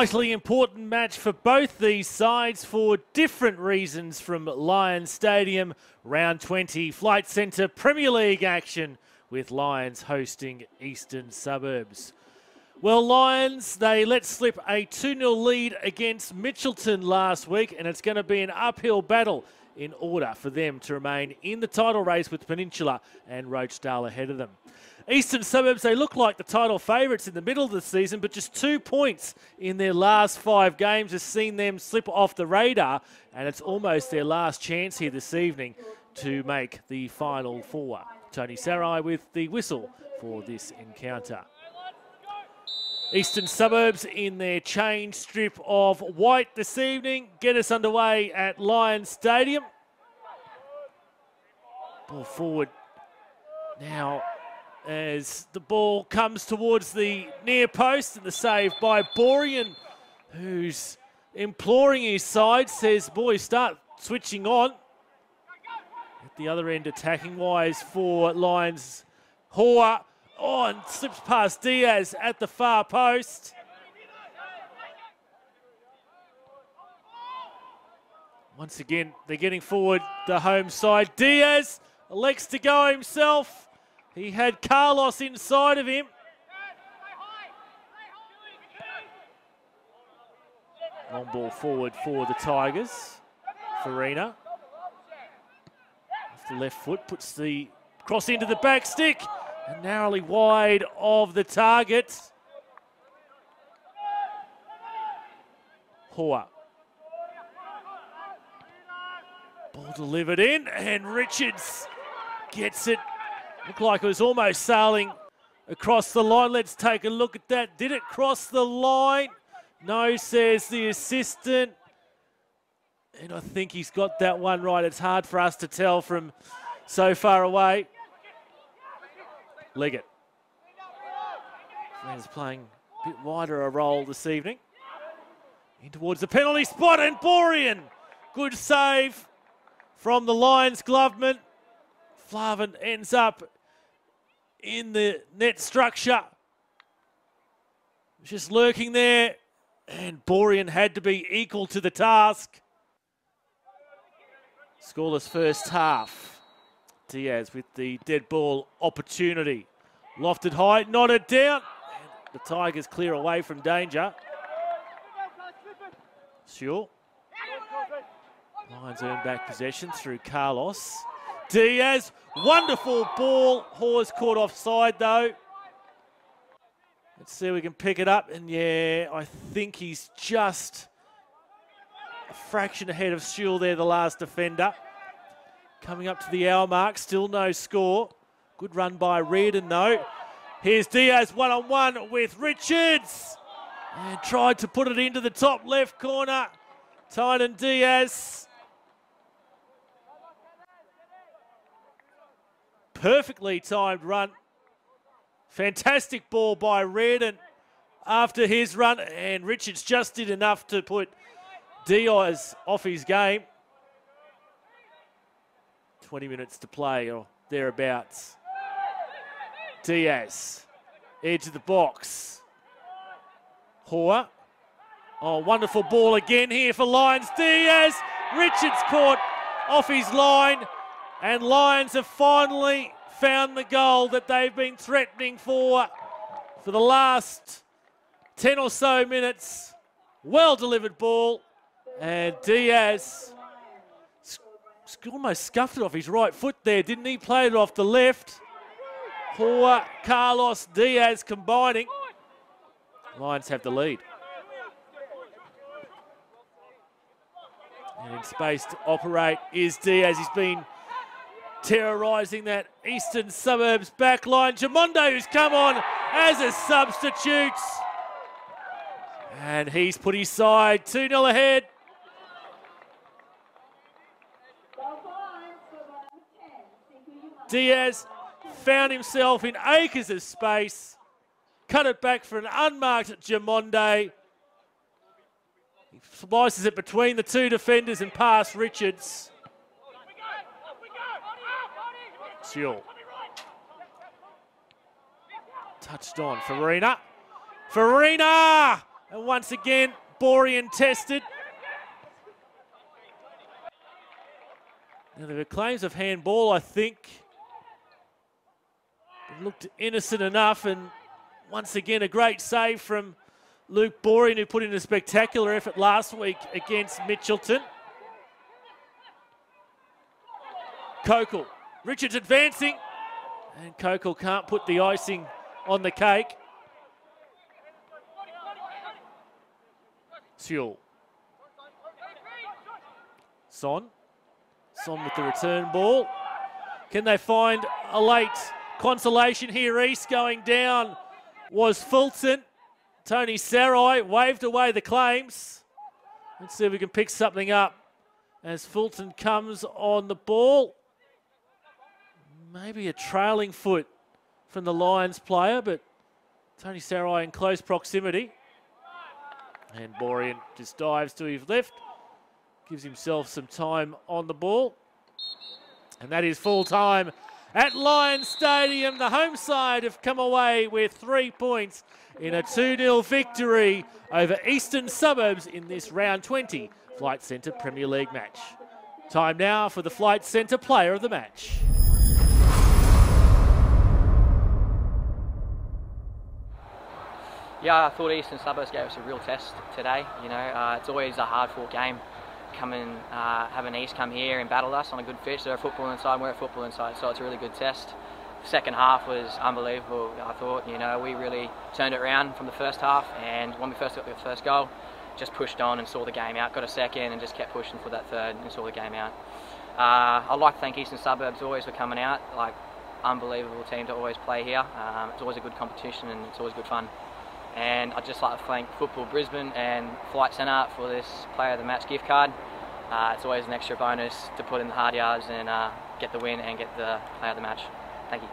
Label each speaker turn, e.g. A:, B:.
A: vitally important match for both these sides for different reasons from Lions Stadium. Round 20 Flight Centre Premier League action with Lions hosting Eastern Suburbs. Well, Lions, they let slip a 2-0 lead against Mitchelton last week, and it's going to be an uphill battle in order for them to remain in the title race with Peninsula and Rochedale ahead of them. Eastern Suburbs, they look like the title favourites in the middle of the season, but just 2 points in their last 5 games has seen them slip off the radar, and it's almost their last chance here this evening to make the Final Four. Tony Sarai with the whistle for this encounter. Eastern Suburbs in their change strip of white this evening get us underway at Lions Stadium. Ball forward now as the ball comes towards the near post, and the save by Borean, who's imploring his side, says, boys, start switching on. At the other end, attacking wise for Lions, Hoa. Oh, and slips past Diaz at the far post. Once again, they're getting forward the home side. Diaz elects to go himself. He had Carlos inside of him. Long ball forward for the Tigers. Farina. Off the left foot, puts the cross into the back stick. And narrowly wide of the target. Hoa. Ball delivered in, and Richards gets it. Looked like it was almost sailing across the line. Let's take a look at that. Did it cross the line? No, says the assistant. And I think he's got that one right. It's hard for us to tell from so far away. Leggett. He's playing a bit wider a role this evening. In towards the penalty spot, and Borean. Good save from the Lions gloveman. Flavin ends up in the net structure. Just lurking there, and Borean had to be equal to the task. Scoreless first half. Diaz with the dead ball opportunity. Lofted high, nodded down. And the Tigers clear away from danger. Sure. Lions earn back possession through Carlos. Diaz, wonderful ball. Hawes caught offside though. Let's see if we can pick it up. And yeah, I think he's just a fraction ahead of Sewell there, the last defender. Coming up to the hour mark, still no score. Good run by Reardon though. Here's Diaz one-on-one with Richards. And tried to put it into the top left corner. Tynan Diaz. Perfectly timed run. Fantastic ball by Reardon after his run. And Richards just did enough to put Diaz off his game. 20 minutes to play or thereabouts. Diaz, edge of the box. Hoa. Oh, wonderful ball again here for Lions. Diaz, Richards caught off his line, and Lions have finally found the goal that they've been threatening for the last 10 or so minutes. Well delivered ball, and Diaz almost scuffed it off his right foot there, didn't he? Played it off the left. Hoa, Carlos, Diaz combining. Lions have the lead. And in space to operate is Diaz. He's been terrorising that Eastern Suburbs back line. Jamondo, who's come on as a substitute. And he's put his side 2-0 ahead. Diaz found himself in acres of space. Cut it back for an unmarked Jamondo. He slices it between the two defenders and past Richards. Sewell. Touched on. Farina. Farina! And once again, Borean tested. Now there were claims of handball, I think. It looked innocent enough, and once again a great save from Luke Borean, who put in a spectacular effort last week against Mitchelton. Kokal. Richards advancing, and Kokal can't put the icing on the cake. Sewell. Son with the return ball. Can they find a late consolation here? East going down was Fulton. Tony Sarai waved away the claims. Let's see if we can pick something up as Fulton comes on the ball. Maybe a trailing foot from the Lions player, but Tony Sarai in close proximity. And Borean just dives to his left. Gives himself some time on the ball. And that is full time at Lions Stadium. The home side have come away with 3 points in a 2-0 victory over Eastern Suburbs in this round 20 Flight Centre Premier League match. Time now for the Flight Centre player of the match.
B: Yeah, I thought Eastern Suburbs gave us a real test today. You know, it's always a hard-fought game. Having East come here and battle us on a good pitch. They're a football inside, we're a football inside, so it's a really good test. The second half was unbelievable. I thought, you know, we really turned it around from the first half, and when we first got the first goal, just pushed on and saw the game out. Got a second and just kept pushing for that third and saw the game out. I'd like to thank Eastern Suburbs always for coming out. Like, unbelievable team to always play here. It's always a good competition and it's always good fun. And I'd just like to thank Football Brisbane and Flight Centre for this Player of the Match gift card. It's always an extra bonus to put in the hard yards and get the win and get the Player of the Match. Thank you.